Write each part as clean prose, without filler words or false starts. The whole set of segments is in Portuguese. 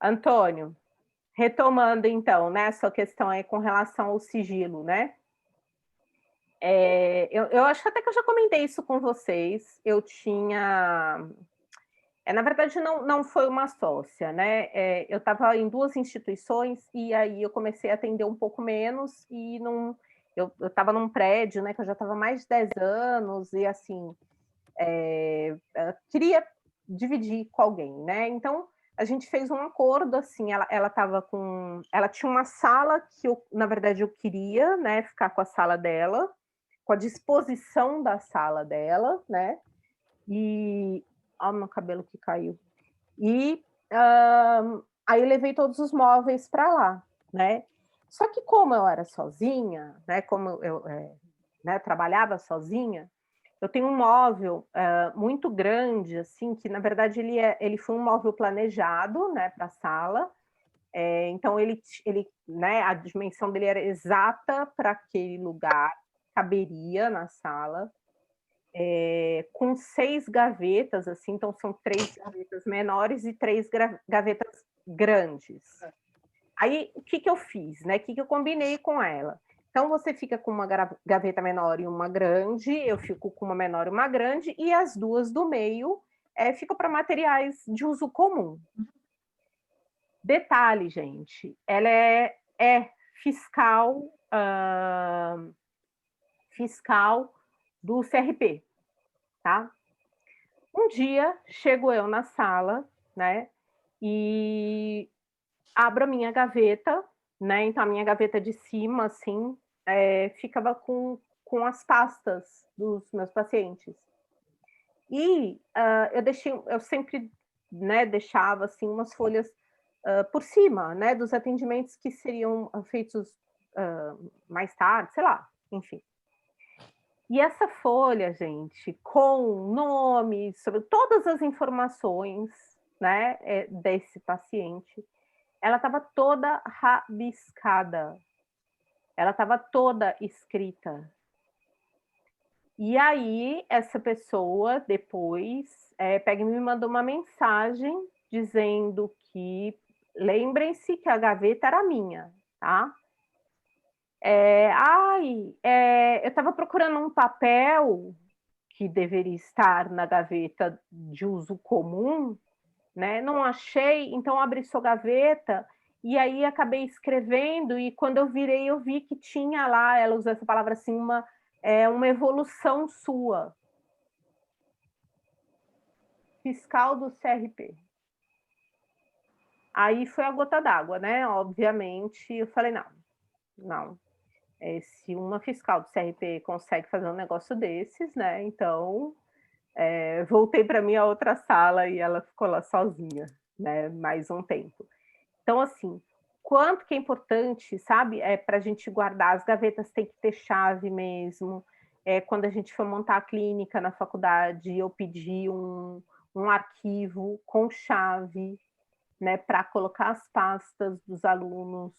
Antônio, retomando então, né, a sua questão aí com relação ao sigilo, né? Eu acho até que eu já comentei isso com vocês. Eu tinha, na verdade, não foi uma sócia, né? Eu estava em duas instituições e aí eu comecei a atender um pouco menos e não, eu estava num prédio, né, que eu já estava mais de 10 anos e assim, queria dividir com alguém, né? Então a gente fez um acordo assim, ela tinha uma sala que eu, na verdade, eu queria, né, ficar com a sala dela, com a disposição da sala dela, né? E ó, meu cabelo que caiu. E aí eu levei todos os móveis para lá, né? Só que como eu era sozinha, né, como eu, né, trabalhava sozinha, eu tenho um móvel, muito grande, assim, que na verdade ele foi um móvel planejado, né, pra sala, então ele, né, a dimensão dele era exata para aquele lugar, caberia na sala, com 6 gavetas, assim, então são 3 gavetas menores e 3 gavetas grandes. Aí, o que que eu fiz, né, o que que eu combinei com ela? Então você fica com uma gaveta menor e uma grande, eu fico com uma menor e uma grande, e as 2 do meio, ficam para materiais de uso comum. Detalhe, gente, ela é fiscal, fiscal do CRP, tá? Um dia, chego eu na sala, né, e abro a minha gaveta, né, então a minha gaveta de cima, assim, ficava com as pastas dos meus pacientes. E, eu sempre, né, deixava, assim, umas folhas, por cima, né, dos atendimentos que seriam feitos, mais tarde, sei lá, enfim. E essa folha, gente, com nome, sobre todas as informações, né, desse paciente, ela estava toda rabiscada, ela estava toda escrita. E aí, essa pessoa depois, pega e me mandou uma mensagem dizendo que lembrem-se que a gaveta era minha, tá? "Ai, eu estava procurando um papel que deveria estar na gaveta de uso comum, né, não achei, então abri sua gaveta, e aí acabei escrevendo e quando eu virei eu vi que tinha lá", ela usou essa palavra assim, uma evolução sua. Fiscal do CRP. Aí foi a gota d'água, né, obviamente eu falei: "Não, não, se uma fiscal do CRP consegue fazer um negócio desses, né, então", voltei para minha outra sala e ela ficou lá sozinha, né, mais um tempo. Então, assim, quanto que é importante, sabe, para a gente guardar, as gavetas têm que ter chave mesmo. Quando a gente foi montar a clínica na faculdade, eu pedi um arquivo com chave, né, para colocar as pastas dos alunos,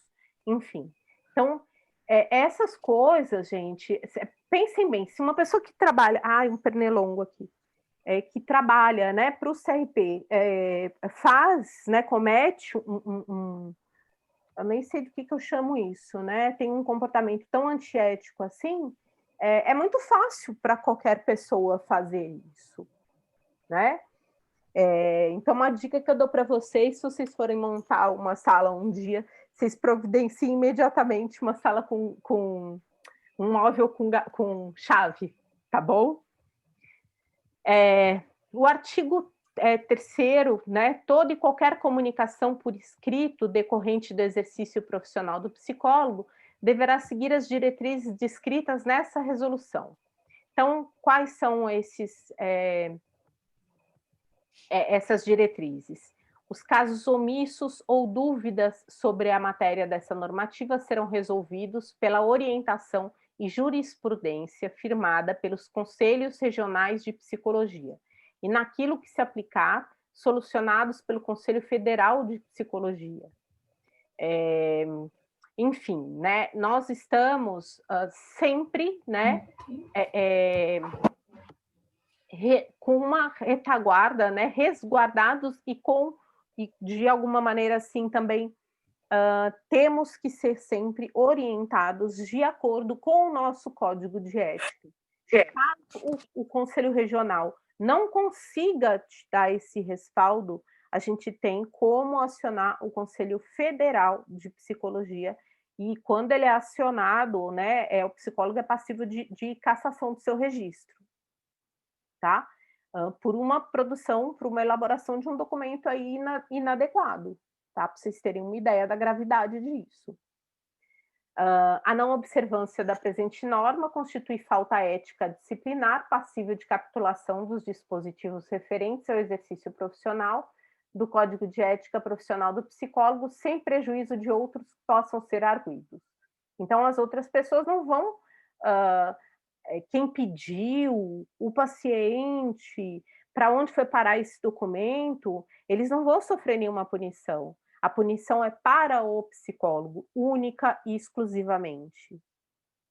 enfim. Então, essas coisas, gente, pensem bem, se uma pessoa que trabalha, ai, um pernilongo aqui, que trabalha, né, para o CRP, faz, né, comete eu nem sei do que eu chamo isso, né, tem um comportamento tão antiético assim, é muito fácil para qualquer pessoa fazer isso, né? Então uma dica que eu dou para vocês, se vocês forem montar uma sala um dia, vocês providenciem imediatamente uma sala com um móvel com chave, tá bom? O artigo 3º, né, toda e qualquer comunicação por escrito decorrente do exercício profissional do psicólogo deverá seguir as diretrizes descritas nessa resolução. Então, quais são essas diretrizes? Os casos omissos ou dúvidas sobre a matéria dessa normativa serão resolvidos pela orientação e jurisprudência firmada pelos Conselhos Regionais de Psicologia, e naquilo que se aplicar, solucionados pelo Conselho Federal de Psicologia. Enfim, né, nós estamos sempre, né, com uma retaguarda, né, resguardados e com que de alguma maneira, assim, também, temos que ser sempre orientados de acordo com o nosso código de ética. É. Caso o conselho regional não consiga te dar esse respaldo, a gente tem como acionar o Conselho Federal de Psicologia, e quando ele é acionado, né, o psicólogo é passível de cassação do seu registro, tá? Por uma elaboração de um documento aí inadequado, tá? Para vocês terem uma ideia da gravidade disso. A não observância da presente norma constitui falta ética disciplinar passível de capitulação dos dispositivos referentes ao exercício profissional do Código de Ética Profissional do psicólogo, sem prejuízo de outros que possam ser arguidos. Então, as outras pessoas não vão, quem pediu, o paciente, para onde foi parar esse documento, eles não vão sofrer nenhuma punição. A punição é para o psicólogo, única e exclusivamente,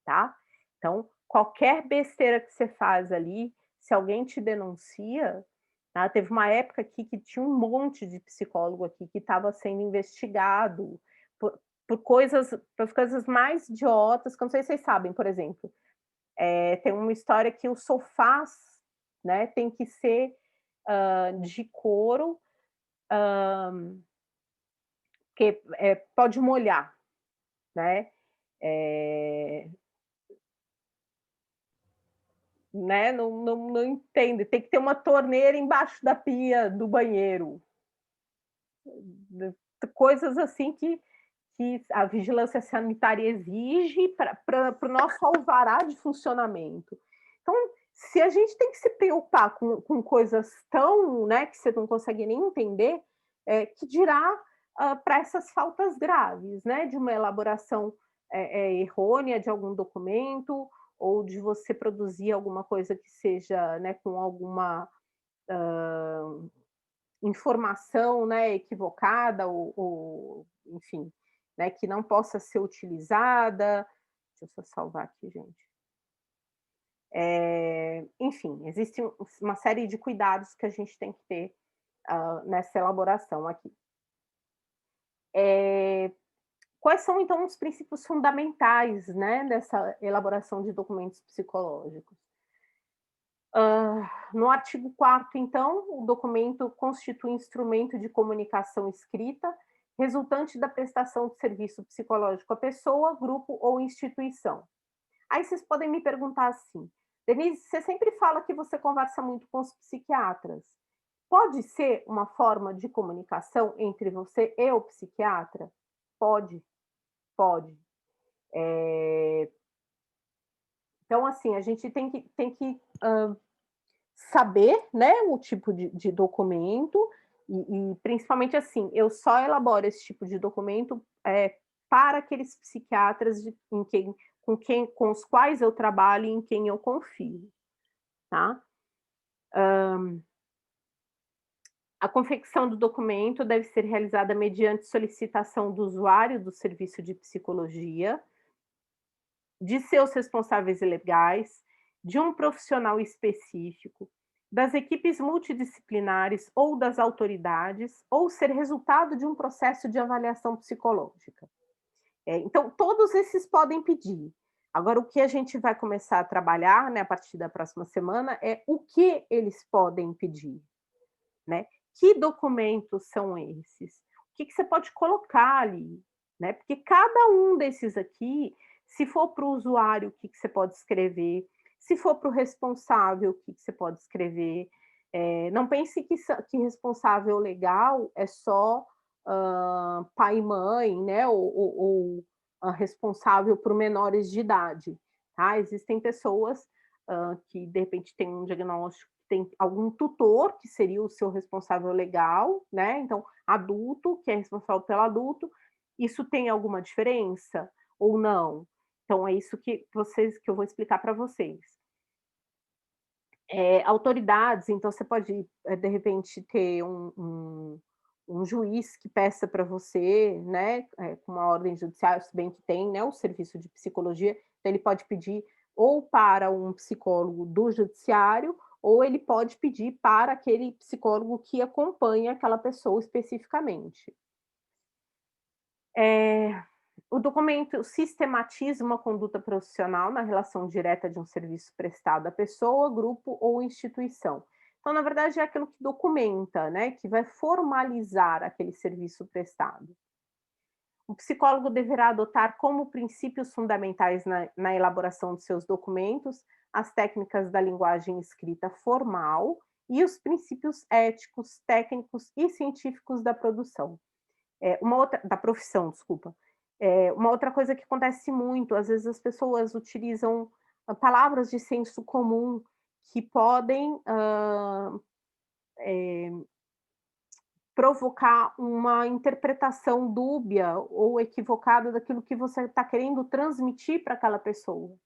tá? Então, qualquer besteira que você faz ali, se alguém te denuncia, tá? Teve uma época aqui que tinha um monte de psicólogo aqui que estava sendo investigado por, por coisas mais idiotas, que eu não sei se vocês sabem, por exemplo, tem uma história que os sofás, né, tem que ser de couro, que pode molhar, né? É, né? Não entende. Tem que ter uma torneira embaixo da pia do banheiro. Coisas assim que a vigilância sanitária exige para o nosso alvará de funcionamento. Então, se a gente tem que se preocupar com coisas tão, né, que você não consegue nem entender, que dirá para essas faltas graves, né, de uma elaboração errônea de algum documento, ou de você produzir alguma coisa que seja, né, com alguma informação, né, equivocada ou enfim, né, que não possa ser utilizada. Deixa eu só salvar aqui, gente. Enfim, existe uma série de cuidados que a gente tem que ter nessa elaboração aqui. Quais são, então, os princípios fundamentais, né, dessa elaboração de documentos psicológicos? No artigo 4º, então, o documento constitui instrumento de comunicação escrita, resultante da prestação de serviço psicológico à pessoa, grupo ou instituição. Aí vocês podem me perguntar assim: Denise, você sempre fala que você conversa muito com os psiquiatras. Pode ser uma forma de comunicação entre você e o psiquiatra? Pode, pode. Então, assim, a gente tem que saber, né, o tipo de documento e principalmente assim, eu só elaboro esse tipo de documento para aqueles psiquiatras com os quais eu trabalho e em quem eu confio, tá? A confecção do documento deve ser realizada mediante solicitação do usuário do serviço de psicologia, de seus responsáveis legais, de um profissional específico, das equipes multidisciplinares ou das autoridades, ou ser resultado de um processo de avaliação psicológica. Então, todos esses podem pedir. Agora, o que a gente vai começar a trabalhar, né, a partir da próxima semana, é o que eles podem pedir, né? Que documentos são esses? O que você pode colocar ali, né? Porque cada um desses aqui, se for para o usuário, o que você pode escrever, se for para o responsável, o que você pode escrever. Não pense que responsável legal é só pai e mãe, né? Ou responsável por menores de idade, tá? Existem pessoas que de repente têm um diagnóstico, tem algum tutor que seria o seu responsável legal, né? Então, adulto, que é responsável pelo adulto, isso tem alguma diferença ou não? Então, é isso que eu vou explicar para vocês. Autoridades, então você pode, de repente, ter um juiz que peça para você, né, com uma ordem judicial, se bem que tem, né, o serviço de psicologia, então ele pode pedir ou para um psicólogo do judiciário ou ele pode pedir para aquele psicólogo que acompanha aquela pessoa especificamente. Eh, o documento sistematiza uma conduta profissional na relação direta de um serviço prestado à pessoa, grupo ou instituição. Então, na verdade, é aquilo que documenta, né, que vai formalizar aquele serviço prestado. O psicólogo deverá adotar como princípios fundamentais na elaboração de seus documentos as técnicas da linguagem escrita formal e os princípios éticos, técnicos e científicos da produção. Uma outra da profissão, desculpa. Uma outra coisa que acontece muito, às vezes as pessoas utilizam palavras de senso comum que podem provocar uma interpretação dúbia ou equivocada daquilo que você está querendo transmitir para aquela pessoa,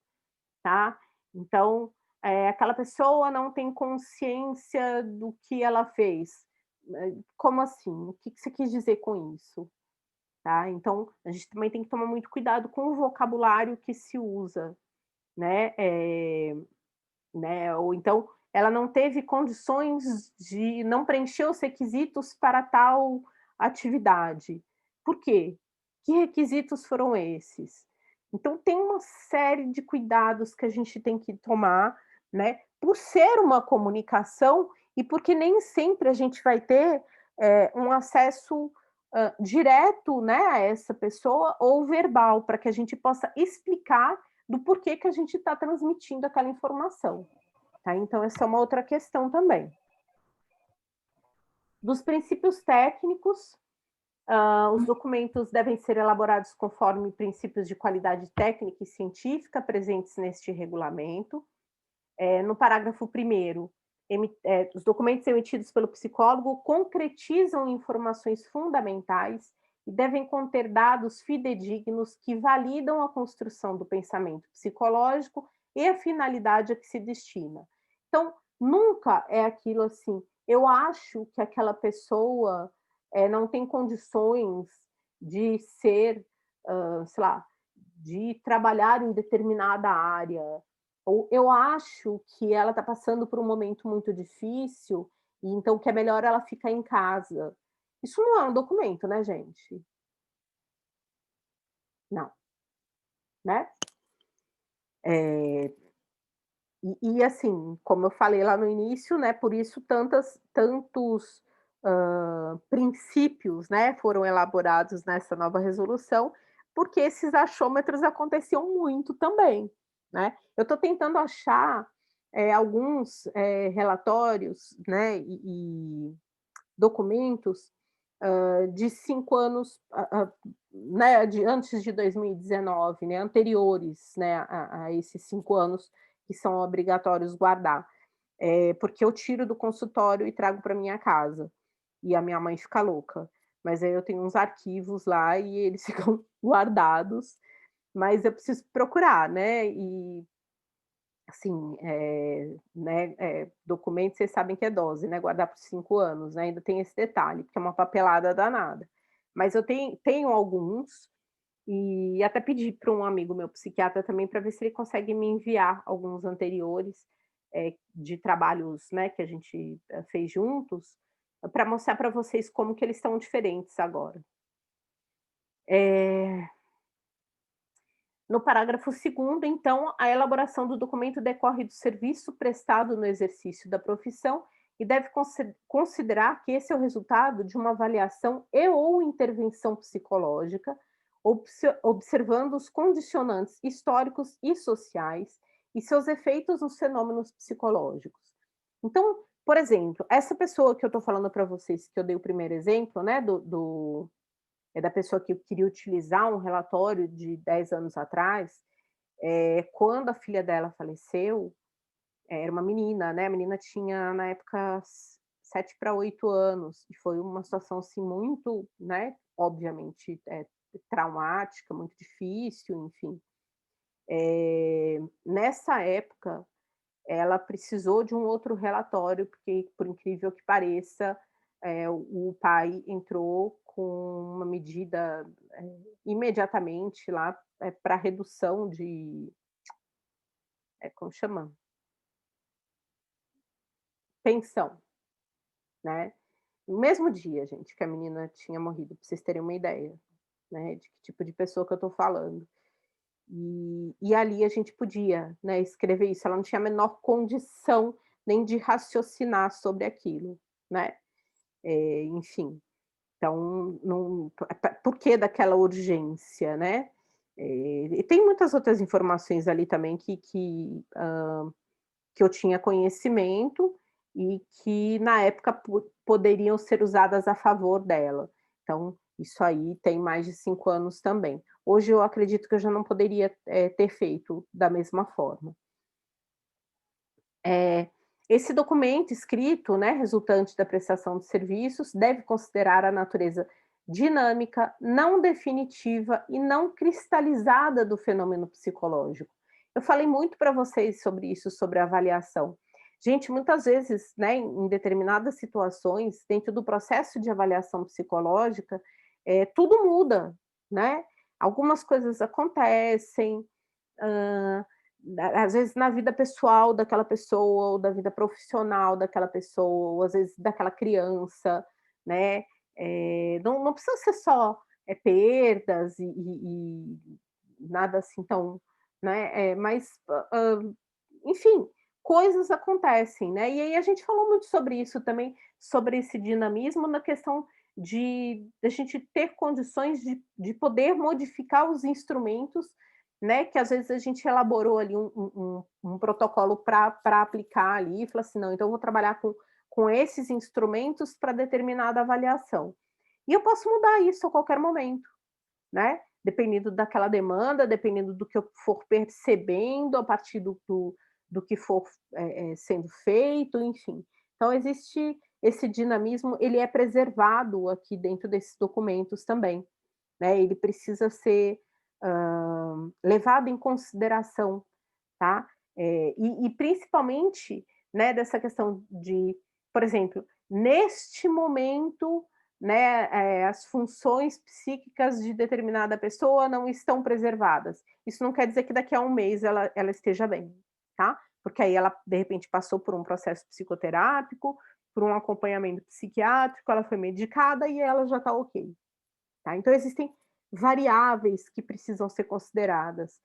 tá? Então, aquela pessoa não tem consciência do que ela fez. Como assim? O que que você quis dizer com isso? Tá? Então, a gente também tem que tomar muito cuidado com o vocabulário que se usa, né? Né, ou então ela não teve condições de não preencher os requisitos para tal atividade. Por quê? Que requisitos foram esses? Então tem uma série de cuidados que a gente tem que tomar, né, por ser uma comunicação e porque nem sempre a gente vai ter, um acesso, direto, né, a essa pessoa ou verbal, para que a gente possa explicar do porquê que a gente está transmitindo aquela informação, tá? Então essa é uma outra questão também. Dos princípios técnicos, os documentos devem ser elaborados conforme princípios de qualidade técnica e científica presentes neste regulamento. No parágrafo 1º, os documentos emitidos pelo psicólogo concretizam informações fundamentais e devem conter dados fidedignos que validam a construção do pensamento psicológico e a finalidade a que se destina. Então, nunca é aquilo assim, eu acho que aquela pessoa não tem condições de ser, sei lá, de trabalhar em determinada área, ou eu acho que ela está passando por um momento muito difícil, e então que é melhor ela ficar em casa. Isso não é um documento, né, gente? Não, né? Eh, assim, como eu falei lá no início, né, por isso tantos, princípios, né, foram elaborados nessa nova resolução, porque esses achômetros aconteciam muito também, né. Eu estou tentando achar, alguns, relatórios, né, e documentos, de 5 anos, né, de antes de 2019, né, anteriores, né, a esses 5 anos que são obrigatórios guardar. Porque eu tiro do consultório e trago para minha casa, e a minha mãe fica louca. Mas aí eu tenho uns arquivos lá e eles ficam guardados, mas eu preciso procurar, né, e assim, né, documento vocês sabem que é dose, né, guardar por 5 anos, né, ainda tem esse detalhe, porque é uma papelada danada. Mas eu tenho alguns, e até pedi para um amigo meu psiquiatra também, para ver se ele consegue me enviar alguns anteriores, de trabalhos, né, que a gente, fez juntos, para mostrar para vocês como que eles estão diferentes agora. Eh No parágrafo 2º, então, a elaboração do documento decorre do serviço prestado no exercício da profissão e deve considerar que esse é o resultado de uma avaliação e ou intervenção psicológica, observando os condicionantes históricos e sociais e seus efeitos nos fenômenos psicológicos. Então, por exemplo, essa pessoa que eu estou falando para vocês, que eu dei o primeiro exemplo, né, da pessoa que queria utilizar um relatório de 10 anos atrás, quando a filha dela faleceu, era uma menina, né, a menina tinha na época 7 para 8 anos, e foi uma situação, assim, muito, né, obviamente, traumática, muito difícil, enfim. Nessa época, ela precisou de um outro relatório, porque, por incrível que pareça, o pai entrou com uma medida, imediatamente lá, para redução de como chama? pensão, né. No mesmo dia, gente, que a menina tinha morrido, pra vocês terem uma ideia, né, de que tipo de pessoa que eu tô falando. E ali a gente podia, né, escrever isso, ela não tinha a menor condição nem de raciocinar sobre aquilo, né, enfim. Então, não por que daquela urgência, né. E tem muitas outras informações ali também que eu tinha conhecimento e que na época poderiam ser usadas a favor dela. Então, isso aí tem mais de 5 anos também. Hoje eu acredito que eu já não poderia, ter feito da mesma forma. Eh, Esse documento escrito, né, resultante da prestação de serviços, deve considerar a natureza dinâmica, não definitiva e não cristalizada do fenômeno psicológico. Eu falei muito para vocês sobre isso, sobre avaliação. Gente, muitas vezes, né, em determinadas situações, dentro do processo de avaliação psicológica, tudo muda, né? Algumas coisas acontecem, às vezes na vida pessoal daquela pessoa, ou da vida profissional daquela pessoa, ou às vezes daquela criança, né, não precisa ser só, perdas e nada assim tão, né, mas, enfim, coisas acontecem, né, e aí a gente falou muito sobre isso também, sobre esse dinamismo na questão de a gente ter condições de poder modificar os instrumentos, né, que às vezes a gente elaborou ali um protocolo para aplicar ali, e falou assim: "Não, então eu vou trabalhar com esses instrumentos para determinada avaliação". E eu posso mudar isso a qualquer momento, né, dependendo daquela demanda, dependendo do que eu for percebendo a partir do que for, sendo feito, enfim. Então existe esse dinamismo, ele é preservado aqui dentro desses documentos também, né, ele precisa ser, levado em consideração, tá. E principalmente, né, dessa questão de, por exemplo, neste momento, né, as funções psíquicas de determinada pessoa não estão preservadas. Isso não quer dizer que daqui a um mês ela esteja bem, tá. Porque aí ela, de repente, passou por um processo psicoterápico, por um acompanhamento psiquiátrico, ela foi medicada e ela já está ok. Tá? Então existem variáveis que precisam ser consideradas.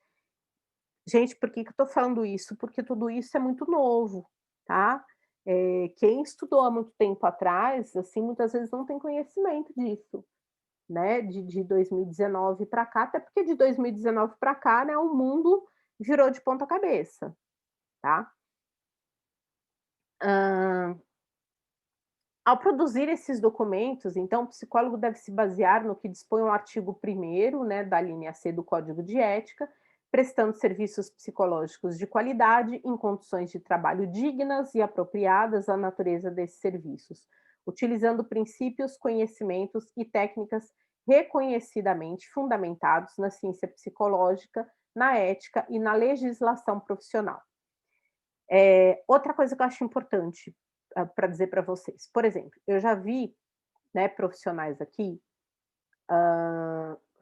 Gente, por que que eu estou falando isso? Porque tudo isso é muito novo, tá? Quem estudou há muito tempo atrás, assim, muitas vezes não tem conhecimento disso, né, de 2019 para cá, até porque de 2019 para cá, né, o mundo virou de ponta cabeça, tá? Hã, Ao produzir esses documentos, então, o psicólogo deve se basear no que dispõe o artigo 1º, né, da linha C do Código de Ética, prestando serviços psicológicos de qualidade em condições de trabalho dignas e apropriadas à natureza desses serviços, utilizando princípios, conhecimentos e técnicas reconhecidamente fundamentados na ciência psicológica, na ética e na legislação profissional. Outra coisa que eu acho importante, para dizer para vocês, por exemplo, eu já vi, né, profissionais aqui,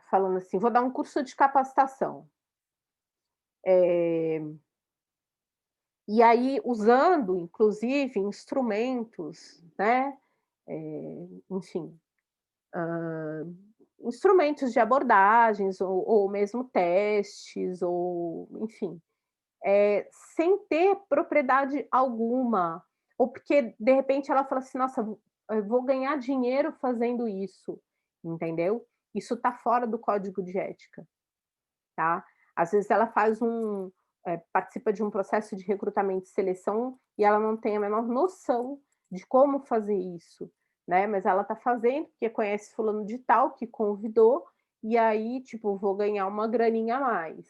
falando assim: "Vou dar um curso de capacitação". Eh, e aí usando inclusive instrumentos, né, enfim, instrumentos de abordagens ou mesmo testes ou enfim, sem ter propriedade alguma, ou porque de repente ela fala assim: "Nossa, eu vou ganhar dinheiro fazendo isso", entendeu? Isso está fora do código de ética, tá? Às vezes ela participa de um processo de recrutamento e seleção e ela não tem a menor noção de como fazer isso, né, mas ela está fazendo porque conhece fulano de tal que convidou, e aí, tipo, vou ganhar uma graninha a mais,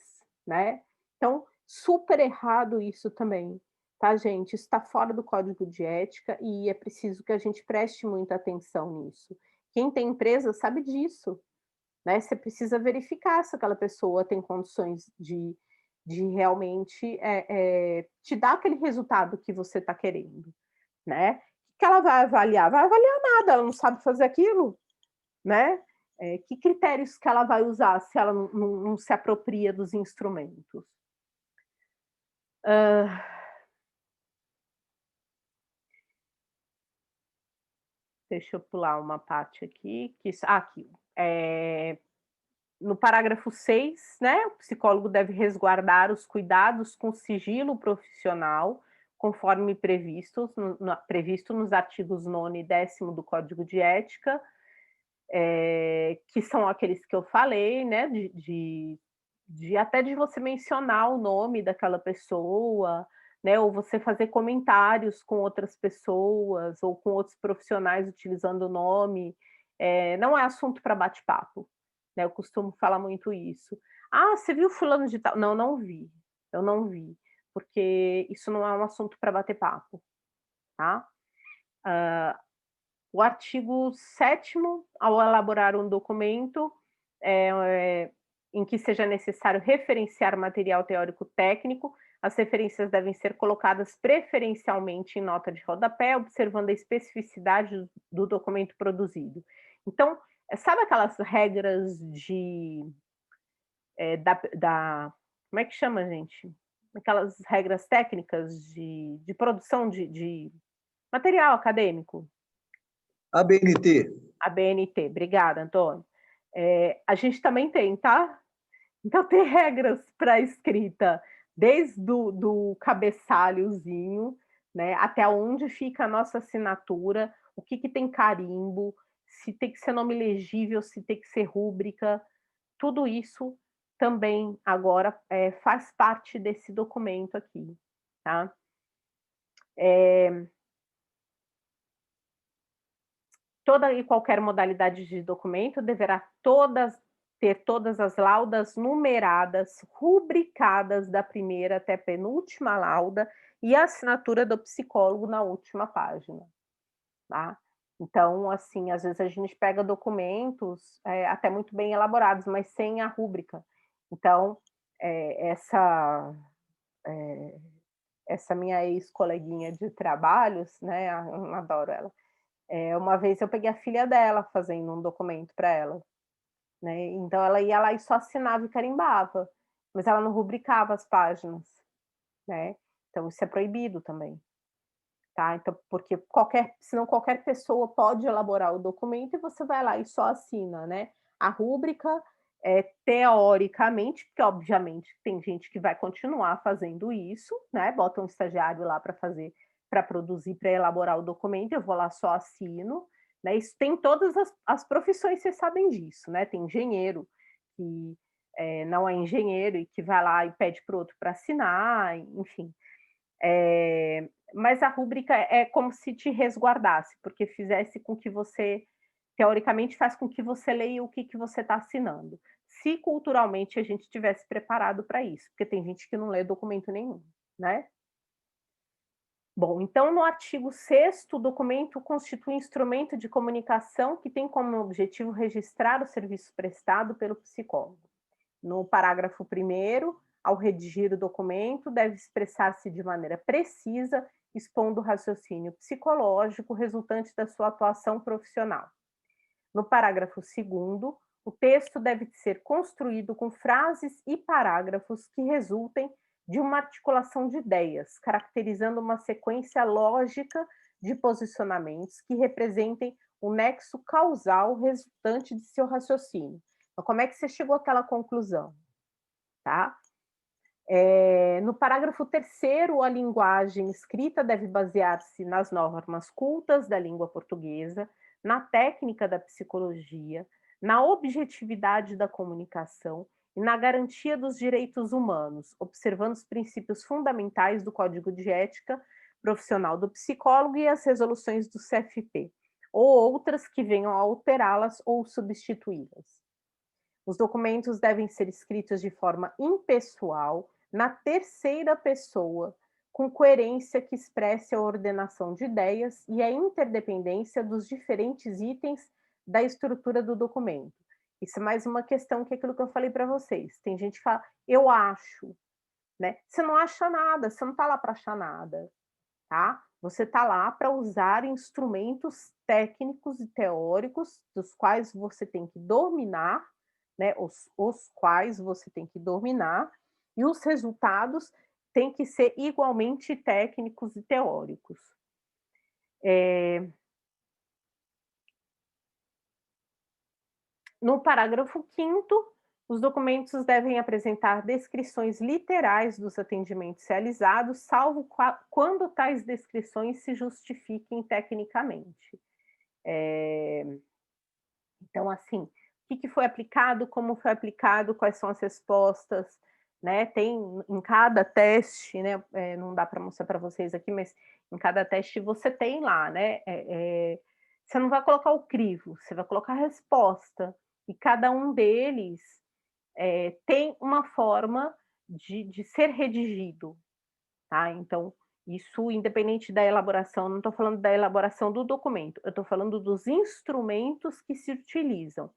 né. Então, super errado isso também, tá gente? Isso está fora do código de ética e é preciso que a gente preste muita atenção nisso. Quem tem empresa sabe disso, né, você precisa verificar se aquela pessoa tem condições de realmente, te dar aquele resultado que você está querendo, né. O que ela vai avaliar? Vai avaliar nada, ela não sabe fazer aquilo, né. Que critérios que ela vai usar se ela não se apropria dos instrumentos? Hã, deixa eu pular uma parte aqui, aqui. No parágrafo 6, né, o psicólogo deve resguardar os cuidados com sigilo profissional, conforme previsto nos artigos 9º e 10º do Código de Ética, que são aqueles que eu falei, né, de até de você mencionar o nome daquela pessoa, né, ou você fazer comentários com outras pessoas ou com outros profissionais utilizando o nome, não é assunto para bate-papo, né, eu costumo falar muito isso. "Ah, você viu fulano de tal?" "Não, não vi, eu não vi", porque isso não é um assunto para bater papo, tá. Hã, o artigo 7º, ao elaborar um documento, em que seja necessário referenciar material teórico técnico, as referências devem ser colocadas preferencialmente em nota de rodapé, observando a especificidade do documento produzido. Então, sabe aquelas regras como é que chama, gente? Aquelas regras técnicas de produção de material acadêmico? ABNT. A BNT, obrigada, Antônio. A gente também tem, tá? Então tem regras para escrita, desde do cabeçalhozinho, né, até onde fica a nossa assinatura, o que que tem carimbo, se tem que ser nome legível, se tem que ser rúbrica, tudo isso também agora, faz parte desse documento aqui, tá. Toda e qualquer modalidade de documento deverá ter todas as laudas numeradas, rubricadas da primeira até a penúltima lauda e a assinatura do psicólogo na última página, tá. Então, assim, às vezes a gente pega documentos, até muito bem elaborados, mas sem a rúbrica. Então, essa, eh, essa minha ex-coleguinha de trabalhos, né, adoro ela, uma vez eu peguei a filha dela fazendo um documento para ela, né, então ela ia lá e só assinava e carimbava, mas ela não rubricava as páginas, né, então isso é proibido também, tá, então porque senão qualquer pessoa pode elaborar o documento e você vai lá e só assina, né. A rúbrica, teoricamente, porque obviamente tem gente que vai continuar fazendo isso, né, bota um estagiário lá para fazer, para produzir, para elaborar o documento, eu vou lá só assino, né, isso tem todas as profissões, vocês sabem disso, né, tem engenheiro que, não é engenheiro e que vai lá e pede para o outro para assinar, enfim. Mas a rúbrica é como se te resguardasse, porque fizesse com que você, teoricamente, faz com que você leia o que que você está assinando. Se culturalmente a gente tivesse preparado para isso, porque tem gente que não lê documento nenhum, né. Bom, então no artigo 6º, o documento constitui instrumento de comunicação que tem como objetivo registrar o serviço prestado pelo psicólogo. No parágrafo 1º, ao redigir o documento, deve expressar-se de maneira precisa, expondo o raciocínio psicológico resultante da sua atuação profissional. No parágrafo 2º, o texto deve ser construído com frases e parágrafos que resultem de uma articulação de ideias, caracterizando uma sequência lógica de posicionamentos que representem o nexo causal resultante de seu raciocínio. Então, como é que você chegou àquela conclusão? Tá? No parágrafo 3º, a linguagem escrita deve basear-se nas normas cultas da língua portuguesa, na técnica da psicologia, na objetividade da comunicação e na garantia dos direitos humanos, observando os princípios fundamentais do Código de Ética Profissional do Psicólogo e as resoluções do CFP, ou outras que venham a alterá-las ou substituí-las. Os documentos devem ser escritos de forma impessoal, na terceira pessoa, com coerência que expresse a ordenação de ideias e a interdependência dos diferentes itens da estrutura do documento. Isso é mais uma questão que é aquilo que eu falei para vocês. Tem gente que fala, eu acho, né? Você não acha nada, você não está lá para achar nada, tá? Você está lá para usar instrumentos técnicos e teóricos, dos quais você tem que dominar, né, os quais você tem que dominar, e os resultados têm que ser igualmente técnicos e teóricos. No parágrafo 5º, os documentos devem apresentar descrições literais dos atendimentos realizados, salvo quando tais descrições se justifiquem tecnicamente. Então, assim, o que foi aplicado, como foi aplicado, quais são as respostas, né? Tem em cada teste, né? Não dá para mostrar para vocês aqui, mas em cada teste você tem lá, né? Você não vai colocar o crivo, você vai colocar a resposta. E cada um deles tem uma forma de ser redigido, tá? Então, isso independente da elaboração, não estou falando da elaboração do documento, eu estou falando dos instrumentos que se utilizam.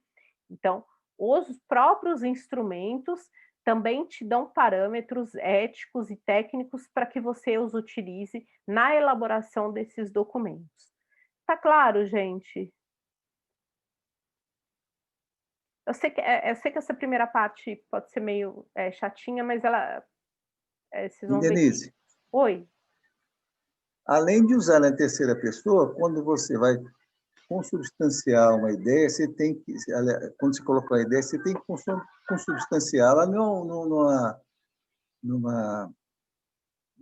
Então, os próprios instrumentos também te dão parâmetros éticos e técnicos para que você os utilize na elaboração desses documentos. Tá claro, gente? Eu sei que essa primeira parte pode ser meio chatinha, mas ela, vocês E, vão ver que... Denise, Oi? além de usar na terceira pessoa, quando você vai consubstanciar uma ideia, você tem que, quando você colocar a ideia, você tem que consubstanciá-la numa,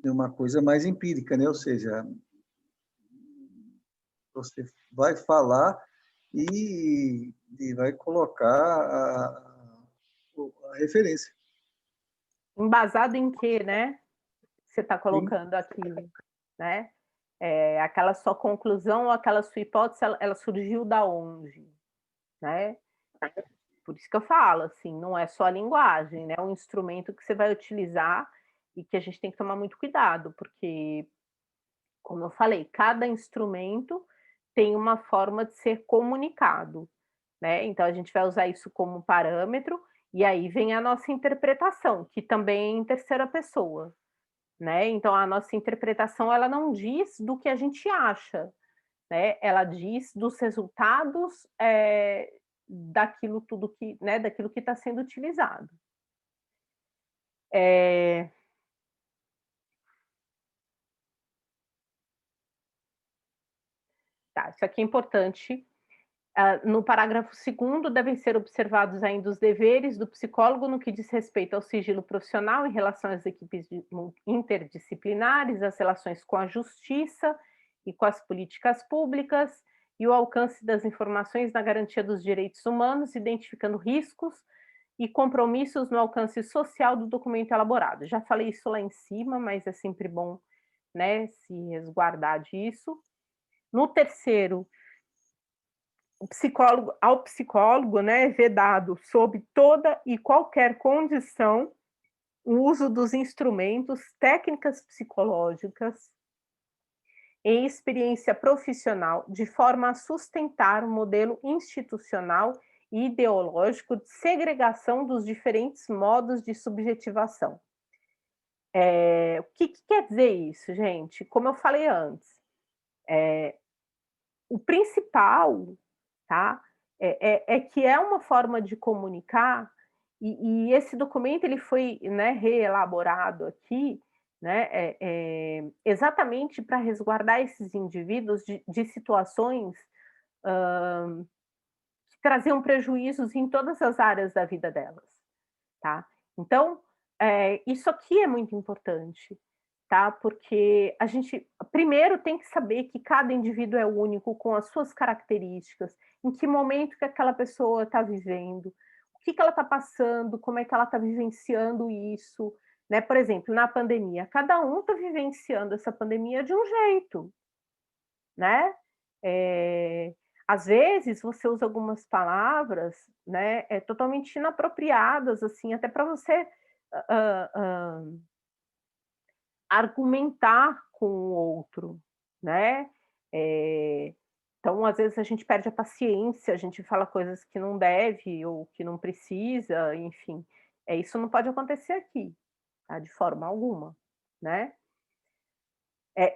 numa coisa mais empírica, né? Ou seja, você vai falar e vai colocar a referência. Embasado em quê, né? Você está Sim. colocando aquilo, né? Aquela sua conclusão ou aquela sua hipótese, ela surgiu da onde, né? Por isso que eu falo, assim, não é só a linguagem, né? É um instrumento que você vai utilizar e que a gente tem que tomar muito cuidado, porque, como eu falei, cada instrumento tem uma forma de ser comunicado, né? Então a gente vai usar isso como parâmetro e aí vem a nossa interpretação, que também é em terceira pessoa, né? Então a nossa interpretação ela não diz do que a gente acha, né? Ela diz dos resultados daquilo tudo que, né? Daquilo que está sendo utilizado. Tá, isso aqui é importante. No parágrafo 2º, devem ser observados ainda os deveres do psicólogo no que diz respeito ao sigilo profissional em relação às equipes interdisciplinares, às relações com a justiça e com as políticas públicas, e o alcance das informações na garantia dos direitos humanos, identificando riscos e compromissos no alcance social do documento elaborado. Já falei isso lá em cima, mas é sempre bom, né, se resguardar disso. No terceiro, ao psicólogo, né, é vedado, sob toda e qualquer condição, o uso dos instrumentos, técnicas psicológicas e experiência profissional, de forma a sustentar o modelo institucional e ideológico de segregação dos diferentes modos de subjetivação. O que quer dizer isso, gente? Como eu falei antes, o principal, tá? Que é uma forma de comunicar, e esse documento ele foi, né, reelaborado aqui, né, exatamente para resguardar esses indivíduos de situações que traziam prejuízos em todas as áreas da vida delas, tá? Então, isso aqui é muito importante, tá? Porque a gente primeiro tem que saber que cada indivíduo é único, com as suas características, em que momento que aquela pessoa está vivendo, o que ela está passando, como é que ela está vivenciando isso, né? Por exemplo, na pandemia, cada um está vivenciando essa pandemia de um jeito, né? Às vezes você usa algumas palavras, né, totalmente inapropriadas, assim, até para você hã, hã, argumentar com o outro, né. Eh, então, às vezes, a gente perde a paciência, a gente fala coisas que não deve ou que não precisa, enfim. Isso não pode acontecer aqui, tá, de forma alguma, né.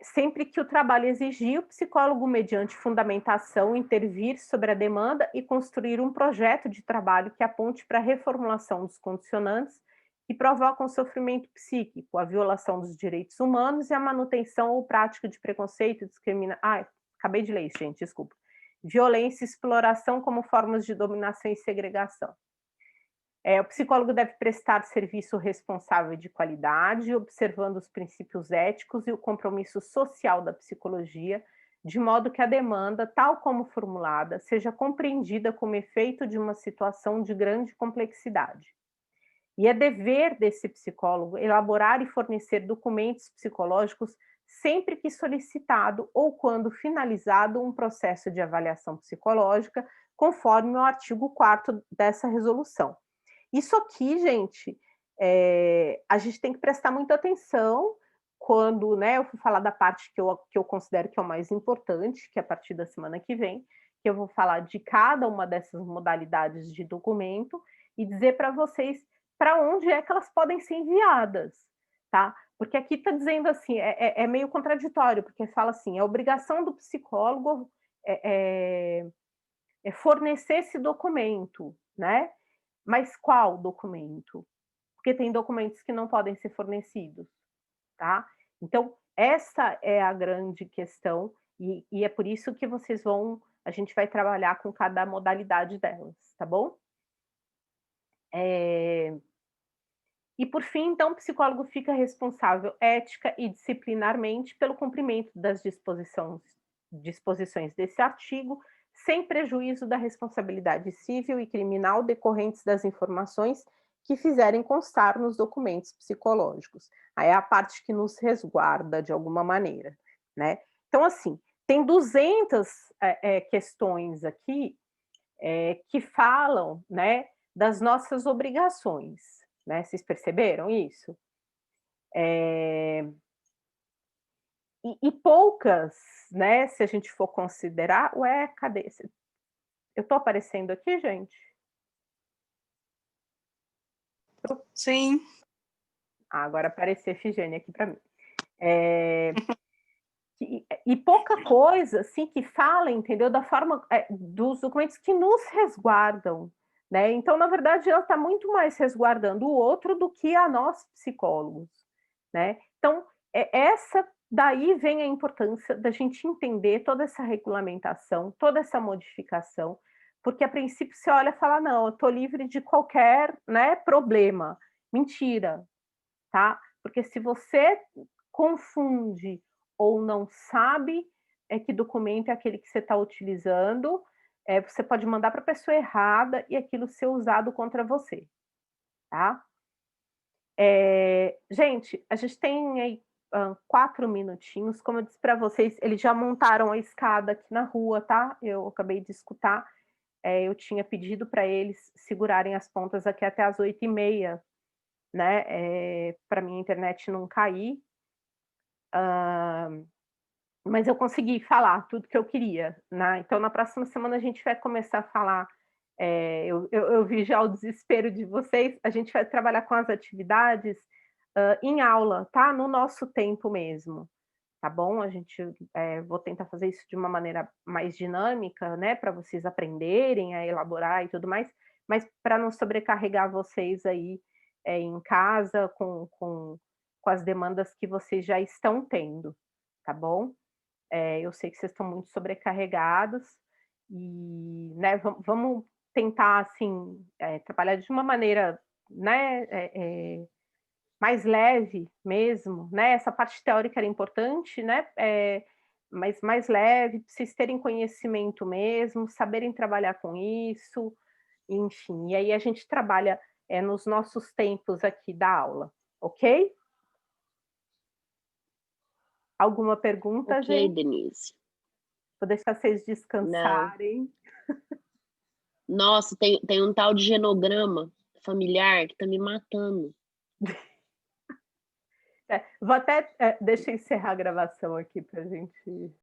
Sempre que o trabalho exigir, o psicólogo, mediante fundamentação, intervir sobre a demanda e construir um projeto de trabalho que aponte para a reformulação dos condicionantes que provocam o sofrimento psíquico, a violação dos direitos humanos e a manutenção ou prática de preconceito, discriminação. Acabei de ler isso, gente, desculpa. violência e exploração como formas de dominação e segregação. O psicólogo deve prestar serviço responsável e de qualidade, observando os princípios éticos e o compromisso social da psicologia, de modo que a demanda, tal como formulada, seja compreendida como efeito de uma situação de grande complexidade. E é dever desse psicólogo elaborar e fornecer documentos psicológicos sempre que solicitado ou quando finalizado um processo de avaliação psicológica, conforme o artigo 4º dessa resolução. Isso aqui, gente, a gente tem que prestar muita atenção quando, né, eu vou falar da parte que eu considero que é o mais importante, que é a partir da semana que vem, que eu vou falar de cada uma dessas modalidades de documento e dizer para vocês para onde é que elas podem ser enviadas, tá? Porque aqui está dizendo assim, é meio contraditório, porque fala assim, é obrigação do psicólogo fornecer esse documento, né? Mas qual documento? Porque tem documentos que não podem ser fornecidos, tá? Então, essa é a grande questão, e é por isso que a gente vai trabalhar com cada modalidade delas, tá bom? E por fim, então, o psicólogo fica responsável ética e disciplinarmente pelo cumprimento das disposições desse artigo, sem prejuízo da responsabilidade civil e criminal decorrentes das informações que fizerem constar nos documentos psicológicos. Aí é a parte que nos resguarda de alguma maneira, né? Então, assim, tem 200 questões aqui que falam, né, das nossas obrigações, né? Vocês perceberam isso? E poucas, né, se a gente for considerar, cadê? Eu estou aparecendo aqui, gente? Sim. Agora apareceu Efigênia aqui para mim. E pouca coisa, assim, que fala, entendeu? Da forma dos documentos que nos resguardam, né? Então, na verdade, ela está muito mais resguardando o outro do que a nós, psicólogos, né? Então, essa daí vem a importância da gente entender toda essa regulamentação, toda essa modificação, porque a princípio você olha e fala, não, eu estou livre de qualquer, né, problema. Mentira, tá? Porque se você confunde ou não sabe que documento é aquele que você está utilizando, você pode mandar para a pessoa errada e aquilo ser usado contra você, tá? Gente, a gente tem aí 4 minutinhos, como eu disse para vocês, eles já montaram a escada aqui na rua, tá? Eu acabei de escutar, eu tinha pedido para eles segurarem as pontas aqui até as 8h30, né? Para minha internet não cair. Mas eu consegui falar tudo que eu queria, né? Então, na próxima semana a gente vai começar a falar. Eu vi já o desespero de vocês. A gente vai trabalhar com as atividades em aula, tá? No nosso tempo mesmo, tá bom? Vou tentar fazer isso de uma maneira mais dinâmica, né? Para vocês aprenderem a elaborar e tudo mais, mas para não sobrecarregar vocês aí em casa com as demandas que vocês já estão tendo, tá bom? Eu sei que vocês estão muito sobrecarregados e, né, vamos tentar, assim, trabalhar de uma maneira, né, mais leve mesmo, né? Essa parte teórica era importante, né? Mas mais leve, para vocês terem conhecimento mesmo, saberem trabalhar com isso, enfim. E aí a gente trabalha nos nossos tempos aqui da aula, ok? Alguma pergunta, gente? Ok, Denise. Vou deixar vocês Não. descansarem. Nossa, tem um tal de genograma familiar que tá me matando. Vou até deixa eu encerrar a gravação aqui para a gente